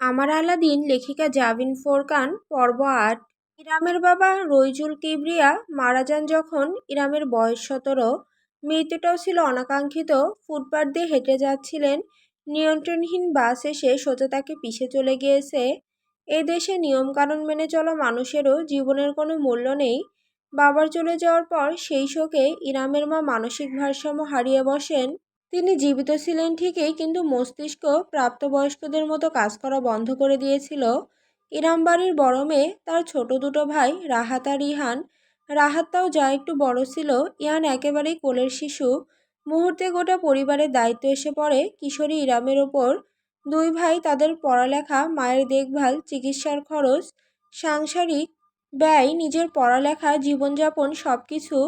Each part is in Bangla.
আমার আলাদিন লেখিকা জাবিন ফোরকান পর্ব ৮। ইরামের বাবা রইজুল কিবরিয়া মারা যান যখন ইরামের বয়স ১৭। মৃত্যুটাও ছিল অনাকাঙ্ক্ষিত। ফুটপাত দিয়ে হেঁটে যাচ্ছিলেন, নিয়ন্ত্রণহীন বাস এসে সোজা তাকে পিষে চলে গিয়েছে। এ দেশে নিয়মকানুন মেনে চলা মানুষেরও জীবনের কোনো মূল্য নেই। বাবার চলে যাওয়ার পর সেই শোকে ইরামের মা মানসিক ভারসাম্য হারিয়ে বসেন। তিনি জীবিত ছিলেন ঠিকই, কিন্তু মস্তিষ্ক প্রাপ্তবয়স্কদের মতো কাজ করা বন্ধ করে দিয়েছিল। ইরাম বাড়ির বড় মেয়ে, তার ছোট দুটো ভাই রাহাত আর ইহান। রাহাতটাও যা একটু বড় ছিল, ইহান একেবারেই কোলের শিশু। মুহূর্তে গোটা পরিবারের দায়িত্ব এসে পড়ে কিশোরী ইরামের ওপর। দুই ভাই তাদের পড়ালেখা, মায়ের দেখভাল, চিকিৎসার খরচ, সাংসারিক ব্যয়, নিজের পড়ালেখা, জীবনযাপন সবকিছু।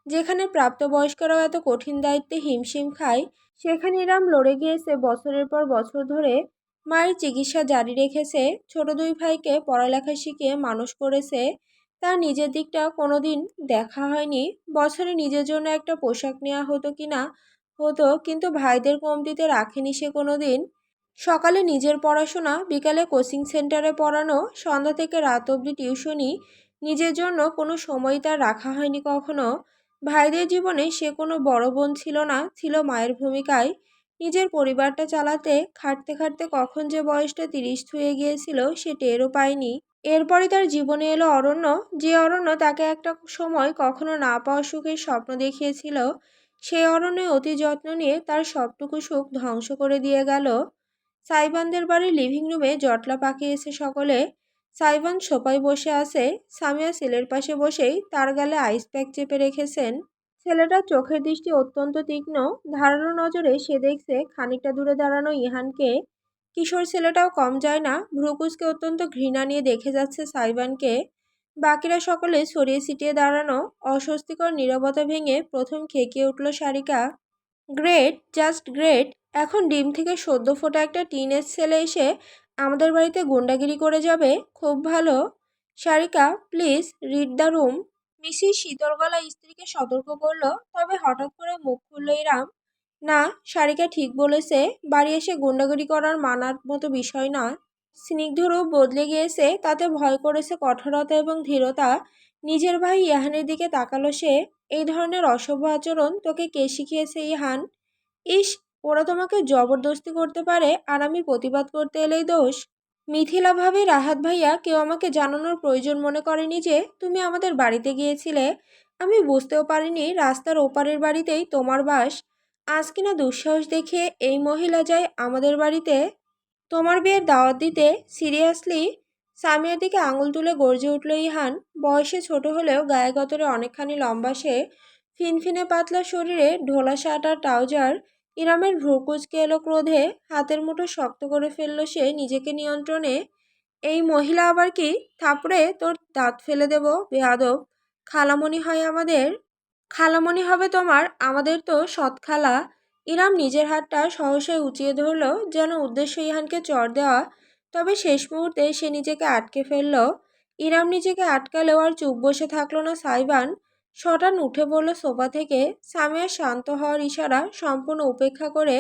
যেখানে প্রাপ্তবয়স্করাও এত কঠিন দায়িত্বে হিমশিম খায়, সেখানে ইরাম লড়ে গিয়েছে বছরের পর বছর ধরে। মায়ের চিকিৎসা জারি রেখেছে, ছোট দুই ভাইকে পড়ালেখা শিখিয়ে মানুষ করেছে। তার নিজের দিকটা কোনোদিন দেখা হয়নি। বছরে নিজের জন্য একটা পোশাক নেওয়া হতো কিনা হতো, কিন্তু ভাইদের কমতিতে রাখেনি সে কোনোদিন। সকালে নিজের পড়াশোনা, বিকালে কোচিং সেন্টারে পড়ানো, সন্ধ্যা থেকে রাত অবধি টিউশনি। নিজের জন্য কোনো সময় তার রাখা হয়নি কখনো। ভাইদের জীবনে সে কোনো বড় বোন ছিল না, ছিল মায়ের ভূমিকায়। নিজের পরিবারটা চালাতে খাটতে খাটতে কখন যে বয়সটা ৩০ ছুঁয়ে গিয়েছিল সে টেরও পায়নি। এরপরই তার জীবনে এলো অরণ্য, যে অরণ্য তাকে একটা সময় কখনো না পাওয়া সুখের স্বপ্ন দেখিয়েছিল। সেই অরণ্যে অতি যত্ন নিয়ে তার সবটুকু সুখ ধ্বংস করে দিয়ে গেল। সাইবানদের বাড়ির লিভিং রুমে জটলা পাকিয়েছে সকলে। সাইবান সোফায় বসে আছে, সামিয়া ছেলের পাশে বসেই তার গালে আইস প্যাক চেপে রেখেছেন। ছেলেটার চোখের দৃষ্টি অত্যন্ত তীক্ষ্ণ, ধারালো নজরে সে দেখছে খানিকটা দূরে দাঁড়ানো ইহানকে। কিশোর ছেলেটাও কম যায় না, ভ্রুকুচকে অত্যন্ত ঘৃণা নিয়ে দেখে যাচ্ছে সাইবানকে। বাকিরা সকলে ছড়িয়ে ছিটিয়ে দাঁড়ানো। অস্বস্তিকর নীরবতা ভেঙে প্রথম খেকিয়ে উঠল সারিকা। Great, just great. এখন ডিম থেকে সদ্য ফোটা একটা টিনেজ ছেলে এসে আমাদের বাড়িতে গুন্ডাগিরি করে যাবে, খুব ভালো। Sarika, please read the room. Misir শীতল গলায় স্ত্রীকে সতর্ক করল, তবে হঠাৎ করে মুখ খুলল ইরাম। না, সারিকা ঠিক বলেছে, বাড়ি এসে গুন্ডাগিরি করার মানার মতো বিষয় না। স্নিগ্ধ রূপ বদলে গিয়েছে, তাতে ভয় করেছে কঠোরতা এবং ধীরতা। নিজের ভাই ইহানের দিকে তাকালো সে। এই ধরনের অসভ্য আচরণ তোকে কে শিখিয়েছে ইহান? ইস, ওরা তোমাকে জবরদস্তি করতে পারে, আর আমি প্রতিবাদ করতে এলেই দোষ? মিথিলা ভাবি, রাহাত ভাইয়া, কেউ আমাকে জানানোর প্রয়োজন মনে করেনি যে তুমি আমাদের বাড়িতে গিয়েছিলে। আমি বুঝতেও পারিনি রাস্তার ওপারের বাড়িতেই তোমার বাস। আজ কিনা দুঃসাহস দেখিয়ে এই মহিলা যায় আমাদের বাড়িতে তোমার বিয়ের দাওয়াত দিতে। সিরিয়াসলি? সামিয়ার দিকে আঙুল তুলে গর্জে উঠল ইহান। বয়সে ছোট হলেও গায়ে গতরে অনেকখানি লম্বা সে। ফিনফিনে পাতলা শরীরে ঢোলা শার্ট আর ট্রাউজার। ইরামের ভ্রু কুঁচকে এলো ক্রোধে, হাতের মুঠো শক্ত করে ফেলল সে নিজেকে নিয়ন্ত্রণে। এই মহিলা আবার কি? থাপড়ে তোর দাঁত ফেলে দেব, বেয়াদব। খালামণি হয় আমাদের? খালামণি হবে তোমার? আমাদের তো সৎ খালা। ইরাম নিজের হাতটা সহসায় উঁচিয়ে ধরল, যেন উদ্দেশ্য ইহানকে চড় দেওয়া। তবে শেষ মুহূর্তে সে নিজেকে আটকে ফেলল। ইরাম নিজেকে আটকালেও আর চুপ বসে থাকলো না সাইবান। শটান উঠে পড়ল সোফা থেকে। সামিয়া শান্ত হওয়ার ইশারা সম্পূর্ণ উপেক্ষা করে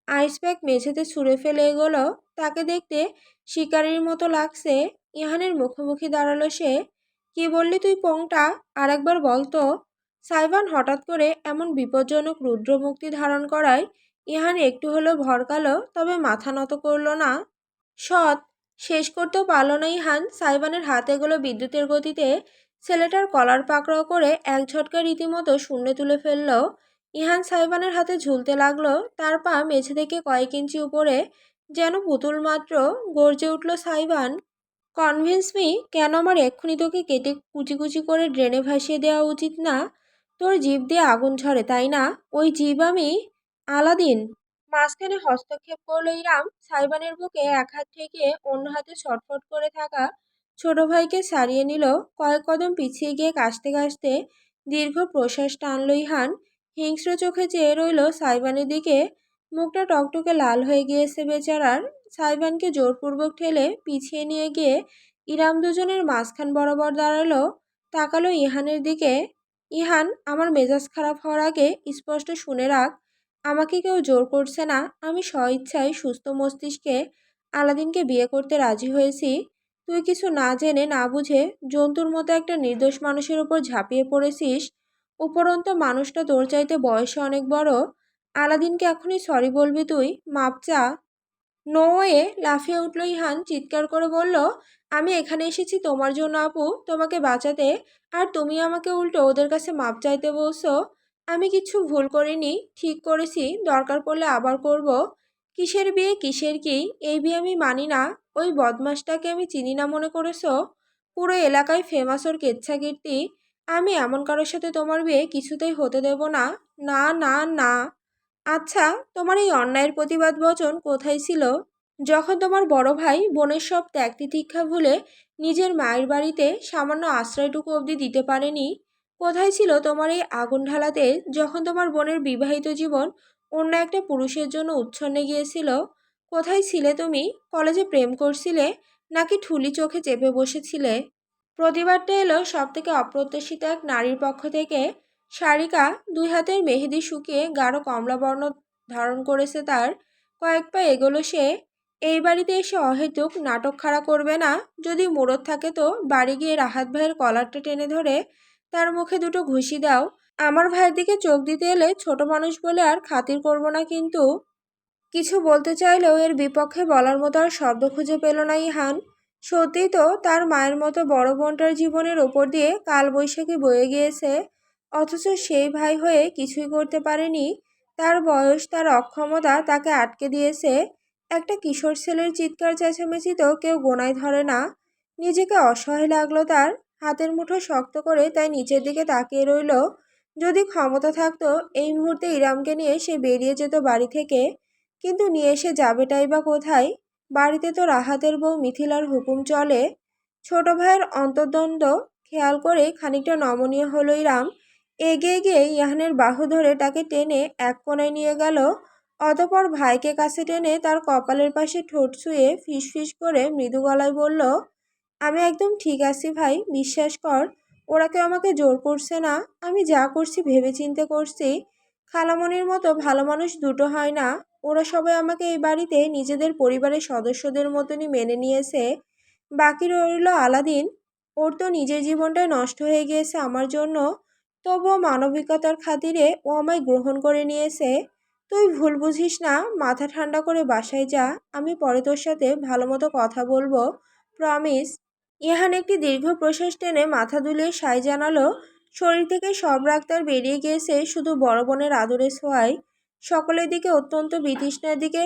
আইস প্যাক মেঝেতে ছুঁড়ে ফেলে এগোলো। তাকে দেখতে শিকারীর মতো লাগছে। ইহানের মুখোমুখি দাঁড়ালো সে। কি বললি তুই পোংটা? আর একবার বল তো। সাইবান হঠাৎ করে এমন বিপজ্জনক রুদ্র মুক্তি ধারণ করায় ইহান একটু হলেও ভরকালো, তবে মাথা নত করল না। সৎ? শেষ করতেও পারল না ইহান। সাইবানের হাতে এগুলো বিদ্যুতের গতিতে ছেলেটার কলার পাকড়াও করে এক ঝটকা রীতিমতো শূন্যে তুলে ফেলল। ইহান সাইবানের হাতে ঝুলতে লাগলো, তার পা মেঝে থেকে কয়েক ইঞ্চি উপরে, যেন পুতুল মাত্র। গর্জে উঠল সাইবান। Convince me. কেন আমার এক্ষুনি তোকে কেটে কুচি কুচি করে ড্রেনে ভাসিয়ে দেওয়া উচিত না? তোর জিভ দিয়ে আগুন ঝরে, তাই না? ওই জিভ আমি আলাদিন। মাঝখানে হস্তক্ষেপ করলো ইরাম। সাইবানের বুকে এক হাত ঠেকিয়ে অন্য হাতে ছটফট করে থাকা ছোট ভাইকে সারিয়ে নিল। কয়েক কদম পিছিয়ে গিয়ে কাশতে কাশতে দীর্ঘ প্রশ্বাস টানল ইহান। হিংস্র চোখে চেয়ে রইল সাইবানের দিকে। মুখটা টকটকে লাল হয়ে গিয়েছে বেচারার। সাইবানকে জোরপূর্বক ঠেলে পিছিয়ে নিয়ে গিয়ে ইরাম দুজনের মাঝখান বরাবর দাঁড়ালো। তাকালো ইহানের দিকে। ইহান, আমার মেজাজ খারাপ হওয়ার আগে স্পষ্ট শুনে রাখ, আমাকে কেউ জোর করছে না। আমি স্বইচ্ছায় সুস্থ মস্তিষ্কে আলাদিনকে বিয়ে করতে রাজি হয়েছি, তুই কিছু না জেনে না বুঝে জন্তুর মতো একটা নির্দোষ মানুষের উপর ঝাঁপিয়ে পড়েছিস। উপরন্ত মানুষটা তোর চাইতে বয়সে অনেক বড়। আলাদিনকে এখনই সরি বলবি তুই? মাপ চা। No way! লাফিয়ে উঠল ইহান, চিৎকার করে বলল, আমি এখানে এসেছি তোমার জন্য আপু, তোমাকে বাঁচাতে। আর তুমি আমাকে উল্টো ওদের কাছে মাপ চাইতে বলছো? আমি কিচ্ছু ভুল করিনি, ঠিক করেছি, দরকার পড়লে আবার করব। কিসের বিয়ে, কিসের কি? এই বিয়ে আমি মানি না। ওই বদমাসটাকে আমি চিনি না মনে করেছো? পুরো এলাকায় ফেমাস ওর কেচ্ছাকীর্তি। আমি এমন কারোর সাথে তোমার বিয়ে কিছুতেই হতে দেব না। না না না। আচ্ছা, তোমার এই অন্যায়ের প্রতিবাদ বচন কোথায় ছিল যখন তোমার বড় ভাই বোনের সব ত্যাগ তিতিক্ষা ভুলে নিজের মায়ের বাড়িতে সামান্য আশ্রয়টুকু অবধি দিতে পারেনি? কোথায় ছিল তোমার এই আগুন ঢালাতে যখন তোমার বোনের বিবাহিত জীবন অন্য একটা পুরুষের জন্য উচ্ছন্নে গিয়েছিল? কোথায় ছিলে তুমি? কলেজে প্রেম করছিলে নাকি ঠুলি চোখে চেপে বসেছিলে? প্রতিবাদটা এলো সব থেকে অপ্রত্যাশিত এক নারীর পক্ষ থেকে। সারিকা দুই হাতের মেহেদি শুকিয়ে গাঢ় কমলা বর্ণ ধারণ করেছে তার। কয়েক পা এগোলো সে। এই বাড়িতে এসে অহেতুক নাটক খাড়া করবে না। যদি মুরদ থাকে তো বাড়ি গিয়ে রাহাত ভাইয়ের কলারটা টেনে ধরে তার মুখে দুটো ঘুষি দাও। আমার ভাইয়ের দিকে চোখ দিতে এলে ছোট মানুষ বলে আর খাতির করব না কিন্তু। কিছু বলতে চাইলেও এর বিপক্ষে বলার মতো আর শব্দ খুঁজে পেল না ইহান। সত্যিই তো তার মায়ের মতো বড় বোনটার জীবনের ওপর দিয়ে কালবৈশাখী বয়ে গিয়েছে, অথচ সেই ভাই হয়ে কিছুই করতে পারেনি। তার বয়স, তার অক্ষমতা তাকে আটকে দিয়েছে। একটা কিশোর ছেলের চিৎকার চেঁচামেচিতেও কেউ গোনায় ধরে না। নিজেকে অসহায় লাগলো তার। হাতের মুঠো শক্ত করে তাই নিচের দিকে তাকিয়ে রইল। যদি ক্ষমতা থাকতো এই মুহূর্তে ইরামকে নিয়ে সে বেরিয়ে যেত বাড়ি থেকে, কিন্তু নিয়ে এসে যাবেটাই বা কোথায়? বাড়িতে তো রাহাতের বউ মিথিলার হুকুম চলে। ছোট ভাইয়ের অন্তর্দ্বন্দ্ব খেয়াল করে খানিকটা নমনীয় হলো ইরাম। এগিয়ে গিয়ে ইহানের বাহু ধরে তাকে টেনে এক কোণায় নিয়ে গেল। অতপর ভাইকে কাছে টেনে তার কপালের পাশে ঠোঁট ছুঁয়ে ফিসফিস করে মৃদু গলায় বলল, আমি একদম ঠিক আছি ভাই, বিশ্বাস কর। ওরা কেউ আমাকে জোর করছে না। আমি যা করছি ভেবেচিন্তে করছি। খালামণির মতো ভালো মানুষ দুটো হয় না। ওরা সবাই আমাকে এই বাড়িতে নিজেদের পরিবারের সদস্যদের মতনই মেনে নিয়েছে। বাকি রইল আলাদিন। ওর তো নিজের জীবনটাই নষ্ট হয়ে গিয়েছে আমার জন্য। তবুও মানবিকতার খাতিরে ও আমায় গ্রহণ করে নিয়েছে। তুই ভুল বুঝিস না, মাথা ঠান্ডা করে বাসায় যা। আমি পরে তোর সাথে ভালো মতো কথা বলবো, প্রমিস। ইহান একটি দীর্ঘ প্রশ্বাস টেনে মাথা দুলিয়ে সায় জানালো। শরীর থেকে সব রাগ তার বেরিয়ে গিয়েছে শুধু বড় বোনের আদরের ছোঁয়ায়। সকলের দিকে অত্যন্ত বিতৃষ্ণার দিকে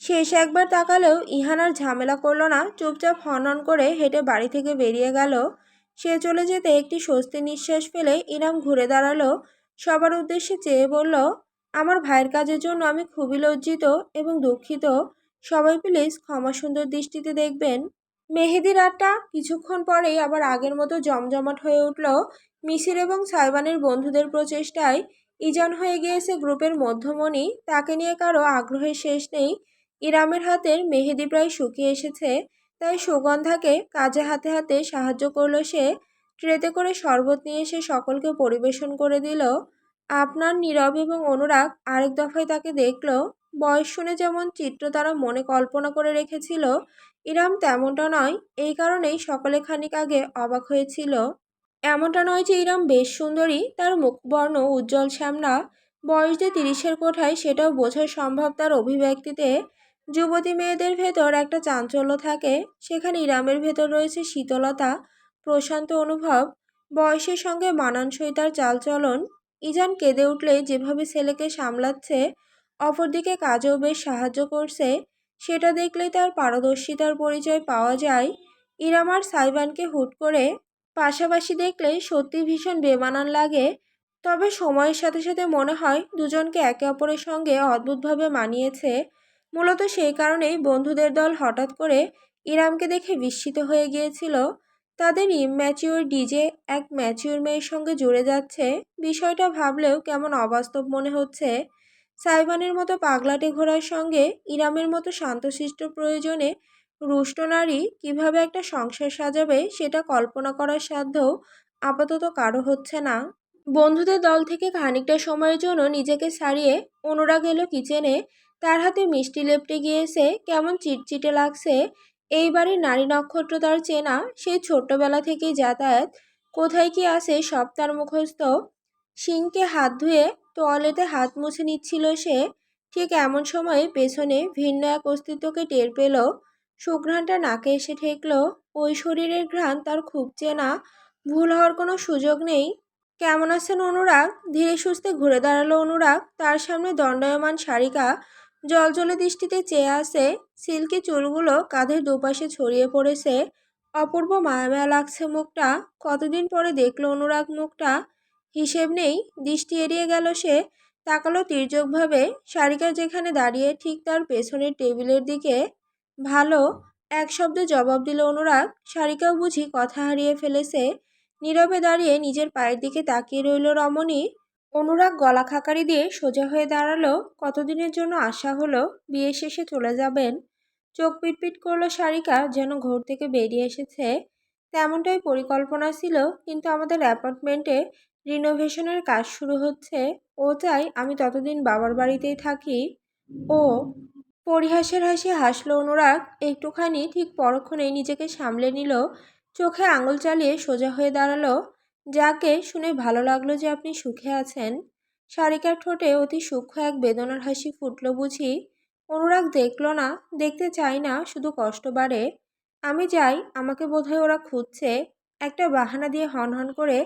শেষ একবার তাকালেও ইহান আর ঝামেলা করলো না, চুপচাপ হনহন করে হেঁটে বাড়ি থেকে বেরিয়ে গেল। সে চলে যেতে একটি স্বস্তি নিঃশ্বাস ফেলে ইরাম ঘুরে দাঁড়ালো। সবার উদ্দেশ্যে চেয়ে বলল, আমার ভাইয়ের কাজের জন্য আমি খুবই লজ্জিত এবং দুঃখিত। সবাই প্লিজ ক্ষমা সুন্দর দৃষ্টিতে দেখবেন। মেহেদি রাতটা কিছুক্ষণ পরেই আবার আগের মতো জমজমাট হয়ে উঠল। মিসির এবং সাইবানের বন্ধুদের প্রচেষ্টায় ইজান হয়ে গিয়েছে গ্রুপের মধ্যমণি। তাকে নিয়ে কারো আগ্রহের শেষ নেই। ইরামের হাতের মেহেদি প্রায় শুকিয়ে এসেছে, তাই সুগন্ধাকে কাজে হাতে হাতে সাহায্য করলো সে। ট্রেতে করে শরবত নিয়ে এসে সকলকে পরিবেশন করে দিল। আপনার নীরব এবং অনুরাগ আরেক দফায় তাকে দেখল। বয়স শুনে যেমন চিত্র তারা মনে কল্পনা করে রেখেছিল, ইরাম তেমনটা নয়। এই কারণেই সকলে খানিক আগে অবাক হয়েছিল। এমনটা নয় যে ইরাম বেশ সুন্দরী, তার মুখবর্ণ উজ্জ্বল শ্যামলা। বয়স যে 30-এর কোঠায় সেটাও বোঝা সম্ভব তার অভিব্যক্তিতে। যুবতী মেয়েদের ভেতর একটা চাঞ্চল্য থাকে, সেখানে ইরামের ভেতর রয়েছে শীতলতা, প্রশান্ত অনুভব। বয়সের সঙ্গে মানানসই তার চালচলন। ইজান কেঁদে উঠলে যেভাবে ছেলেকে সামলাচ্ছে, অপরদিকে কাজেও বেশ সাহায্য করছে, সেটা দেখলেই তার পারদর্শিতার পরিচয় পাওয়া যায়। ইরাম আর সাইবানকে হুট করে পাশাপাশি দেখলে সত্যি ভীষণ বেমানান লাগে। তবে সময়ের সাথে সাথে মনে হয় দুজনকে একে অপরের সঙ্গে অদ্ভুতভাবে মানিয়েছে। মূলত সেই কারণেই বন্ধুদের দল হঠাৎ করে ইরামকে দেখে বিস্মিত হয়ে গিয়েছিল। তাদের ইম্যাচিওর ডিজে এক ম্যাচিওর মেয়ের সঙ্গে জুড়ে যাচ্ছে, বিষয়টা ভাবলেও কেমন অবাস্তব মনে হচ্ছে। সাইবানের মতো পাগলাটে ঘোড়ার সঙ্গে ইরামের মতো শান্তশিষ্ট প্রয়োজনে রুষ্ট নারী কিভাবে একটা সংসার সাজাবে সেটা কল্পনা করার সাধ্যও আপাতত কারো হচ্ছে না। বন্ধুদের দল থেকে খানিকটা সময়ের জন্য নিজেকে ছাড়িয়ে অনুরাগ এলো কিচেনে। তার হাতে মিষ্টি লেপ্টে গিয়েছে, কেমন চিটচিটে লাগছে। এই বাড়ির নারী নক্ষত্র তার চেনা, সেই ছোট্টবেলা থেকেই যাতায়াত। কোথায় কি আছে সব তার মুখস্থ। সিংকে হাত ধুয়ে তোয়ালেতে হাত মুছে নিচ্ছিল সে। ঠিক এমন সময় পেছনে ভিন্ন এক অস্তিত্বকে টের পেল। সুঘ্রাণটা নাকে এসে ঠেকল। ওই শরীরের ঘ্রাণ তার খুব চেনা। ভুল হওয়ার কোনো সুযোগ নেই। কেমন আছেন অনুরাগ? ধীরে সুস্থে ঘুরে দাঁড়ালো অনুরাগ। তার সামনে দণ্ডায়মান সারিকা জলজলে দৃষ্টিতে চেয়ে আছে। সিল্কি চুলগুলো কাঁধের দুপাশে ছড়িয়ে পড়েছে। অপূর্ব মায়ামায়া লাগছে মুখটা। কতদিন পরে দেখলো অনুরাগ মুখটা। হিসেব নেই। দৃষ্টি এড়িয়ে গেল সে। তাকালো তির্যকভাবে সারিকা যেখানে দাঁড়িয়ে, ঠিক তার পেছনের টেবিলের দিকে। ভালো, এক শব্দে জবাব দিল অনুরাগ। সারিকাও বুঝি কথা হারিয়ে ফেলেছে। নীরবে দাঁড়িয়ে নিজের পায়ের দিকে তাকিয়ে রইল রমণী। অনুরাগ গলা খাকারি দিয়ে সোজা হয়ে দাঁড়ালো। কতদিনের জন্য আশা হলো বিয়ে শেষে চলে যাবেন। চোখ পিটপিট করলো সারিকা, যেন ঘর থেকে বেরিয়ে এসেছে। তেমনটাই পরিকল্পনা ছিল, কিন্তু আমাদের অ্যাপার্টমেন্টে রিনোভেশনের কাজ শুরু হচ্ছে। ও চাই আমি ততদিন বাবার বাড়িতেই থাকি। ও পরিহাসের হাসি হাসলো অনুরাগ। একটুখানি, ঠিক পরক্ষণেই নিজেকে সামলে নিল। চোখে আঙুল চালিয়ে সোজা হয়ে দাঁড়ালো। যাকে শুনে ভালো লাগলো যে আপনি সুখে আছেন। সারিকার ঠোঁটে অতি সূক্ষ্ম এক বেদনার হাসি ফুটল বুঝি। অনুরাগ দেখল না, দেখতে চাই না, শুধু কষ্ট বাড়ে। আমি যাই, আমাকে বোধহয় ওরা খুঁজছে। একটা বাহানা দিয়ে হনহন করে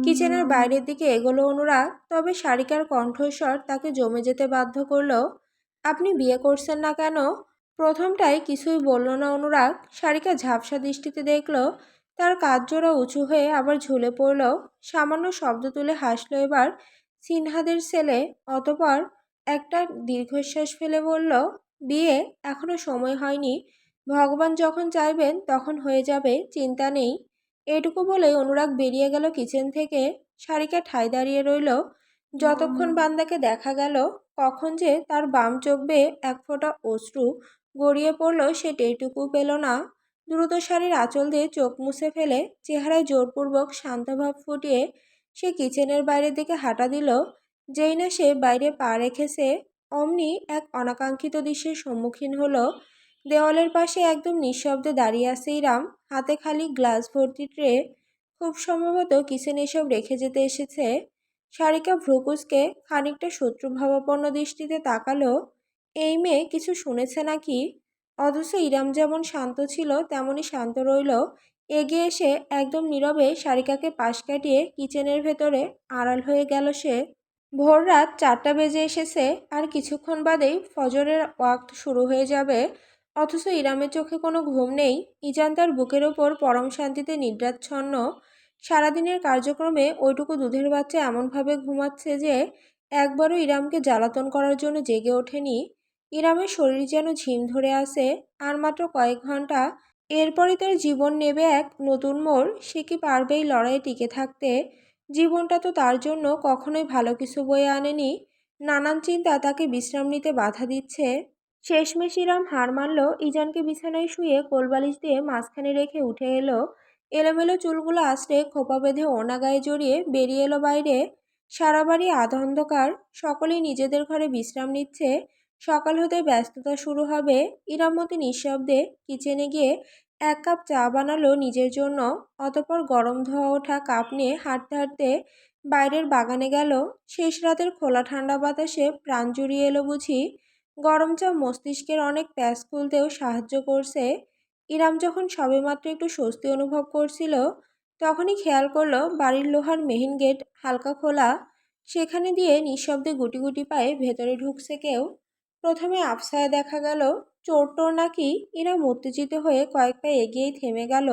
কিচেনের বাইরের দিকে এগোলো অনুরাগ। তবে সারিকার কণ্ঠস্বর তাকে জমে যেতে বাধ্য করলো। আপনি বিয়ে করছেন না কেন? প্রথমটায় কিছুই বলল না অনুরাগ। সারিকা ঝাপসা দৃষ্টিতে দেখল। তার কাঁধ জোড়া উঁচু হয়ে আবার ঝুলে পড়ল। সামান্য শব্দ তুলে হাসলো এবার সিনহাদের ছেলে। অতঃপর একটা দীর্ঘশ্বাস ফেলে বলল, বিয়ে এখনো সময় হয়নি। ভগবান যখন চাইবেন তখন হয়ে যাবে, চিন্তা নেই। এটুকু বলেই অনুরাগ বেরিয়ে গেল কিচেন থেকে। সারিকা ঠায় দাঁড়িয়ে রইল। যতক্ষণ বান্দাকে দেখা গেল, কখন যে তার বাম চোখ বেয়ে এক ফোঁটা অশ্রু গড়িয়ে পড়ল সে টেরটুকু পেল না। দ্রুত শাড়ির আঁচল দিয়ে চোখ মুছে ফেলে চেহারায় জোরপূর্বক শান্তভাব ফুটিয়ে সে কিচেনের বাইরের দিকে হাঁটা দিল। যেই না সে বাইরে পা রেখেছে, অমনি এক অনাকাঙ্ক্ষিত দৃশ্যের সম্মুখীন হলো। দেওয়ালের পাশে একদম নিঃশব্দে দাঁড়িয়ে আছে ইরাম, হাতে খালি গ্লাস ভর্তি ট্রে। খুব সম্ভবত কিচেনে এসব রেখে যেতে এসেছে। সারিকা ভ্রুকুচকে খানিকটা শত্রুভাবাপন্ন দৃষ্টিতে তাকালো। এই মেয়ে কিছু শুনেছে নাকি? অথচ ইরাম যেমন শান্ত ছিল তেমনই শান্ত রইল। এগিয়ে এসে একদম নীরবে সারিকাকে পাশ কাটিয়ে কিচেনের ভেতরে আড়াল হয়ে গেল সে। ভোর রাত 4টা বেজে এসেছে। আর কিছুক্ষণ বাদেই ফজরের ওয়াক্ত শুরু হয়ে যাবে। অথচ ইরামের চোখে কোনো ঘুম নেই। ইজান তার বুকের ওপর পরম শান্তিতে নিদ্রাচ্ছন্ন। সারাদিনের কার্যক্রমে ওইটুকু দুধের বাচ্চা এমনভাবে ঘুমাচ্ছে যে একবারও ইরামকে জ্বালাতন করার জন্য জেগে ওঠেনি। ইরামের শরীর যেন ঝিম ধরে আছে। আর মাত্র কয়েক ঘন্টা, এরপরই তার জীবন নেবে এক নতুন মোড়। সে কি পারবে এই লড়াইয়ে টিকে থাকতে? জীবনটা তো তার জন্য কখনোই ভালো কিছু বয়ে আনেনি। নানান চিন্তা তাকে বিশ্রাম নিতে বাধা দিচ্ছে। শেষমেশ ইরাম হার মানল। ইজানকে বিছানায় শুয়ে কোলবালিশ দিয়ে মাঝখানে রেখে উঠে এলো। এলোমেলো চুলগুলো আঁচড়ে খোপা বেঁধে ওড়না গায়ে জড়িয়ে বেরিয়ে এলো বাইরে। সারা বাড়ি আধা অন্ধকার। সকলেই নিজেদের ঘরে বিশ্রাম নিচ্ছে। সকাল হতে ব্যস্ততা শুরু হবে। ইরামতি নিঃশব্দে কিচেনে গিয়ে 1 কাপ চা বানালো নিজের জন্য। অতঃপর গরম ধোয়া ওঠা কাপ নিয়ে হাঁটতে হাঁটতে বাইরের বাগানে গেল। শেষ রাতের খোলা ঠান্ডা বাতাসে প্রাণ জুড়িয়ে এলো বুঝি। গরম চা মস্তিষ্কের অনেক প্যাঁচ খুলতেও সাহায্য করছে। ইরাম যখন সবেমাত্র একটু স্বস্তি অনুভব করছিল, তখনই খেয়াল করলো বাড়ির লোহার মেহিন গেট হালকা খোলা। সেখানে দিয়ে নিঃশব্দে গুটি গুটি পায়ে ভেতরে ঢুকছে কেউ। প্রথমে আফসায় দেখা গেল। চোর টোর নাকি? ইরাম উত্তেজিত হয়ে কয়েক পা এগিয়েই থেমে গেল।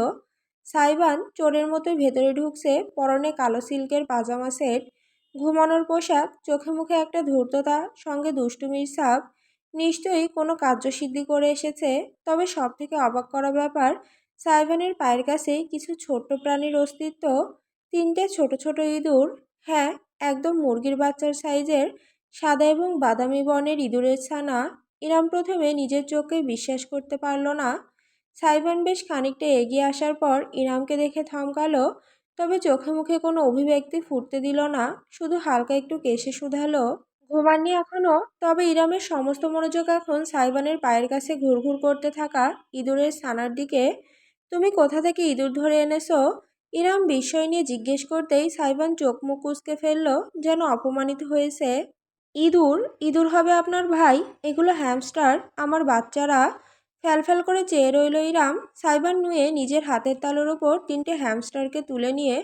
সাইবান চোরের মতো ভেতরে ঢুকছে, পরনে কালো সিল্কের পাজামা সেট, ঘুমানোর পোশাক, চোখে মুখে একটা ধূর্ততা, সঙ্গে দুষ্টুমির ছাপ। নিশ্চয়ই কোনো কার্যসিদ্ধি করে এসেছে। তবে সব থেকে অবাক করা ব্যাপার, সাইবানের পায়ের কাছে কিছু ছোট্ট প্রাণীর অস্তিত্ব। 3টে ছোট ছোট ইঁদুর। হ্যাঁ, একদম মুরগির বাচ্চার সাইজের, সাদা এবং বাদামি বর্ণের ইঁদুরের ছানা। ইরাম প্রথমে নিজের চোখকে বিশ্বাস করতে পারল না। সাইবান বেশ খানিকটা এগিয়ে আসার পর ইরামকে দেখে থমকালো। তবে চোখে মুখে কোনো অভিব্যক্তি ফুটতে দিল না, শুধু হালকা একটু কেশে শুধালো, ঘুমাননি এখনো? তবে ইরামের সমস্ত মনোযোগ এখন সাইবানের পায়ের কাছে ঘুরঘুর করতে থাকা ইঁদুরের ছানার দিকে। তুমি কোথা থেকে ইঁদুর ধরে এনেছো? ইরাম বিস্ময় নিয়ে জিজ্ঞেস করতেই সাইবান চোখ মুখ কুঁচকে ফেলল, যেন অপমানিত হয়েছে। ইঁদুর? ইঁদুর হবে আপনার ভাই? এগুলো হ্যামস্টার, আমার বাচ্চারা। ফ্যালফ্যাল করে চেয়ে রইল ইরাম। সাইবার নুয়ে নিজের হাতের তালুর ওপর তিনটে হ্যামস্টারকে তুলে নিয়ে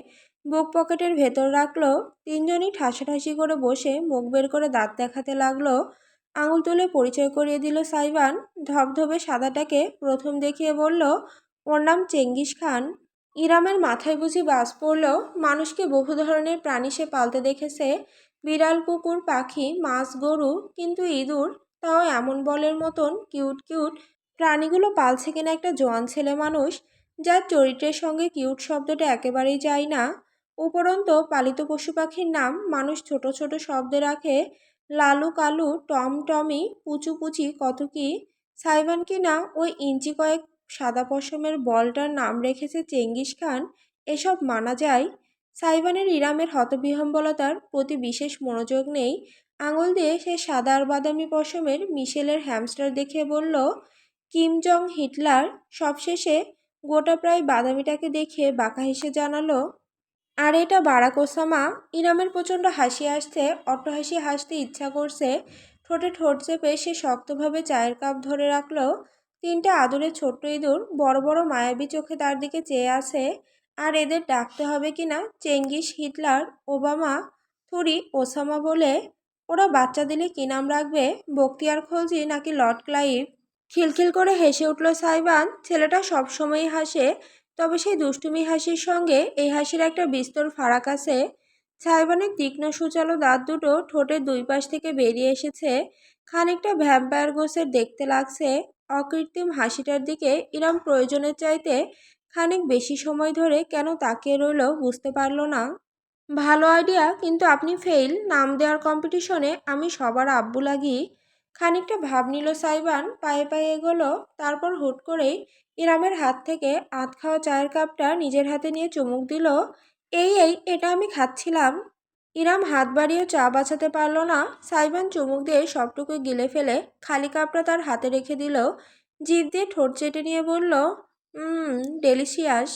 বুক পকেটের ভেতর রাখলো। তিনজনই ঠাসাঠাসি করে বসে মুখ বের করে দাঁত দেখাতে লাগলো। আঙুল তুলে পরিচয় করিয়ে দিল সাইবান। ধবধবে সাদাটাকে প্রথম দেখিয়ে বলল, ওর নাম চেঙ্গিস খান। ইরামের মাথায় বুঝি বাজ পড়ল। মানুষকে বহু ধরনের প্রাণী সে পালতে দেখেছে, বিড়াল, কুকুর, পাখি, মাছ, গরু, কিন্তু ইঁদুর, তাও এমন বলের মতন কিউট কিউট প্রাণীগুলো পালছে কিনা একটা জোয়ান ছেলে মানুষ, যার চরিত্রের সঙ্গে কিউট শব্দটা একেবারেই যায় না। উপরন্ত পালিত পশু পাখির নাম মানুষ ছোট ছোট শব্দে রাখে, লালু, কালু, টম, টমি, পুচু, পুচি, কত কি। সাইবান কিনা ওই ইঞ্চি কয়েক সাদা পশমের বলটার নাম রেখেছে চেঙ্গিস খান। এসব মানা যায়? সাইবানের ইরামের হতবিহ্বলতার প্রতি বিশেষ মনোযোগ নেই। আঙুল দিয়ে সে সাদা আর বাদামি পশমের মিশেলের হ্যামস্টার দেখে বলল, কিম জং হিটলার। সবশেষে গোটা প্রায় বাদামিটাকে দেখে বাঁকা হেসে জানালো, আর এটা বারাক ওসামা। ইরামের প্রচণ্ড হাসি আসছে, অট্টহাসি হাসতে ইচ্ছা করছে। ঠোঁটে ঠোঁট চেপে সে শক্তভাবে চায়ের কাপ ধরে রাখলো। তিনটে আদুরে ছোট্ট ইঁদুর বড় বড় মায়াবী চোখে তার দিকে চেয়ে আছে। আর এদের ডাকতে হবে কিনা চেঙ্গিস, হিটলার, ওবামা, থুরি, ওসামা বলে। ওরা বাচ্চা দিলে কি নাম রাখবে? বখতিয়ার খলজি নাকি লর্ড ক্লাইভ? খিলখিল করে হেসে উঠল সাইবান। ছেলেটা সবসময়ই হাসে, তবে সেই দুষ্টুমি হাসির সঙ্গে এই হাসির একটা বিস্তর ফারাক আছে। সাইবানের তীক্ষ্ণ সূচালো দাঁত দুটো ঠোঁটের দুই পাশ থেকে বেরিয়ে এসেছে। খানিকটা ভ্যাম্পায়ার গোছের দেখতে লাগছে। অকৃত্রিম হাসিটার দিকে ইরাম প্রয়োজনের চাইতে খানিক বেশি সময় ধরে কেন তাকিয়ে রইল বুঝতে পারল না। ভালো আইডিয়া, কিন্তু আপনি ফেল। নাম দেওয়ার কম্পিটিশনে আমি সবার আব্বু লাগি। খানিকটা ভাব নিল সাইবান, পায়ে পায়ে এগোলো। তারপর হুট করেই ইরামের হাত থেকে আধ খাওয়া চায়ের কাপটা নিজের হাতে নিয়ে চুমুক দিল। এই এই, এটা আমি খাচ্ছিলাম। ইরাম হাত বাড়িয়েও চা বাঁচাতে পারল না। সাইবান চুমুক দিয়ে সবটুকু গিলে ফেলে খালি কাপটা তার হাতে রেখে দিল। জিভ দিয়ে ঠোঁট চেটে নিয়ে বলল, ডেলিশিয়াস।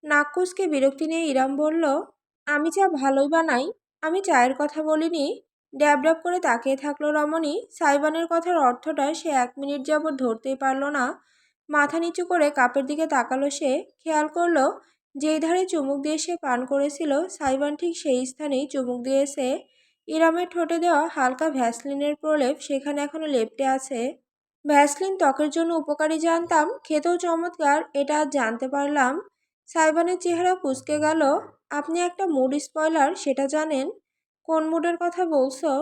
নাক কুচকে বিরক্তি নিয়ে ইরাম বলল, আমি চা ভালোই বানাই, আমি চায়ের কথা বলিনি। ড্যাব ড্যাব করে তাকিয়ে থাকলো রমণী। সাইবানের কথার অর্থটা সে 1 মিনিট যাবৎ ধরতেই পারল না। মাথা নিচু করে কাপের দিকে তাকালো সে। খেয়াল করলো যেই ধারে চুমুক দিয়ে সে পান করেছিল, সাইবান ঠিক সেই স্থানেই চুমুক দিয়েছে। ইরামের ঠোঁটে দেওয়া হালকা ভ্যাসলিনের প্রলেপ সেখানে এখনো লেপ্টে আছে। ভ্যাসলিন ত্বকের জন্য উপকারী জানতাম, খেতেও চমৎকার, এটা আজ জানতে পারলাম। সাইবানের চেহারা কুঁচকে গেল। আপনি একটা মুড স্পয়লার, সেটা জানেন? কোন মুডের কথা বলছো?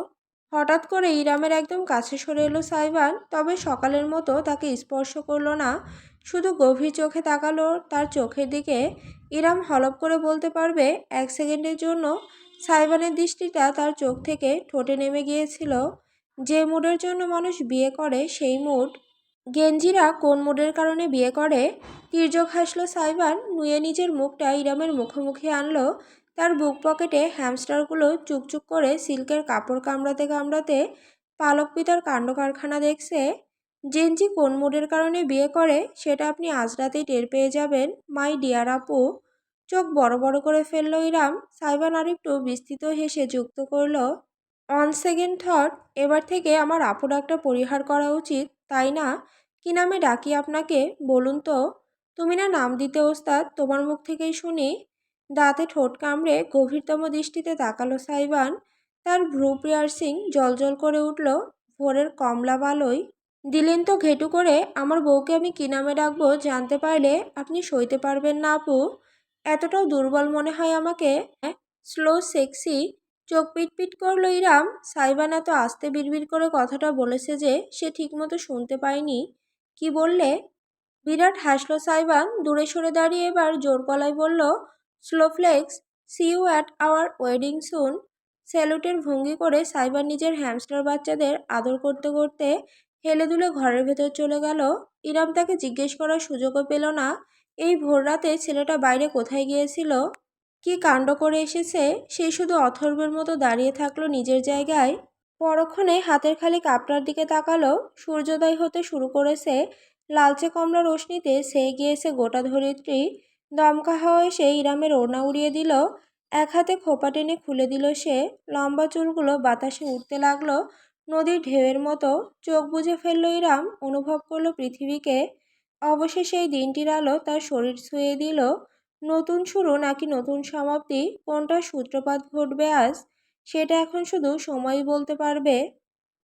হঠাৎ করে ইরামের একদম কাছে সরে এলো সাইবান, তবে সকালের মতো তাকে স্পর্শ করলো না। শুধু গভীর চোখে তাকালো তার চোখের দিকে। ইরাম হলপ করে বলতে পারবে 1 সেকেন্ডের জন্য সাইবানের দৃষ্টিটা তার চোখ থেকে ঠোঁটে নেমে গিয়েছিল। যে মুডের জন্য মানুষ বিয়ে করে সেই মুড। গেঞ্জিরা কোন মুডের কারণে বিয়ে করে? তির্যক হাসল সাইবান, নুয়ে নিজের মুখটা ইরামের মুখোমুখি আনলো। তার বুক পকেটে হ্যামস্টারগুলো চুকচুক করে সিল্কের কাপড় কামড়াতে কামড়াতে পালক পিতার কাণ্ড কারখানা দেখছে। জেনজি কোন মুডের কারণে বিয়ে করে সেটা আপনি আজ রাতেই টের পেয়ে যাবেন, মাই ডিয়ার আপু। চোখ বড় বড় করে ফেলল ইরাম। সাইবান আরেকটু বিস্তৃত হেসে যুক্ত করলো, অন সেকেন্ড থট, এবার থেকে আমার আপু ডাকটা পরিহার করা উচিত, তাই না? কি নামে ডাকি আপনাকে বলুন তো? তুমি না নাম দিতে ওস্তাদ, তোমার মুখ থেকেই শুনি। দাঁতে ঠোঁট কামড়ে গভীরতম দৃষ্টিতে তাকালো সাইবান। তার ভ্রু পিয়ার্সিং জলজল করে উঠল ভোরের কমলা বালই। দিলেন তো ঘেটু করে। আমার বউকে আমি কি নামে ডাকবো জানতে পারলে আপনি সইতে পারবেন না আপু। এতটাও দুর্বল মনে হয় আমাকে? Slow sexy. চোখ পিটপিট করলো ইরাম। সাইবান এত আস্তে বিড়বিড় করে কথাটা বলেছে যে সে ঠিকমতো শুনতে পায়নি। কি বললে? বিরাট হাসলো সাইবান, দূরে সরে দাঁড়িয়ে এবার জোর গলায় বলল, স্লোফ্লেক্স, see you at our wedding soon. স্যালুটের ভঙ্গি করে সাইবান নিজের হ্যামস্টার বাচ্চাদের আদর করতে করতে হেলে দুলে ঘরের ভেতর চলে গেল। ইরাম তাকে জিজ্ঞেস করার সুযোগও পেল না, এই ভোর রাতে ছেলেটা বাইরে কোথায় গিয়েছিল, কি কাণ্ড করে এসেছে। সে শুধু অথর্বের মতো দাঁড়িয়ে থাকলো নিজের জায়গায়। পরক্ষণে হাতের খালি কাপটার দিকে তাকালো। সূর্যোদয় হতে শুরু করেছে, লালচে কমলা রশ্মিতে ছেয়ে গিয়েছে গোটা ধরিত্রী। দমকা হাওয়া এসে ইরামের ওড়না উড়িয়ে দিল। এক হাতে খোপা টেনে খুলে দিল সে। লম্বা চুলগুলো বাতাসে উঠতে লাগলো নদীর ঢেউয়ের মতো। চোখ বুজে ফেলল ইরাম, অনুভব করলো পৃথিবীকে। অবশেষে এই দিনটির আলো তার শরীর ছুঁয়ে দিল। নতুন শুরু নাকি নতুন সমাপ্তি, কোনটার সূত্রপাত ঘটবে আজ, সেটা এখন শুধু সময়ই বলতে পারবে।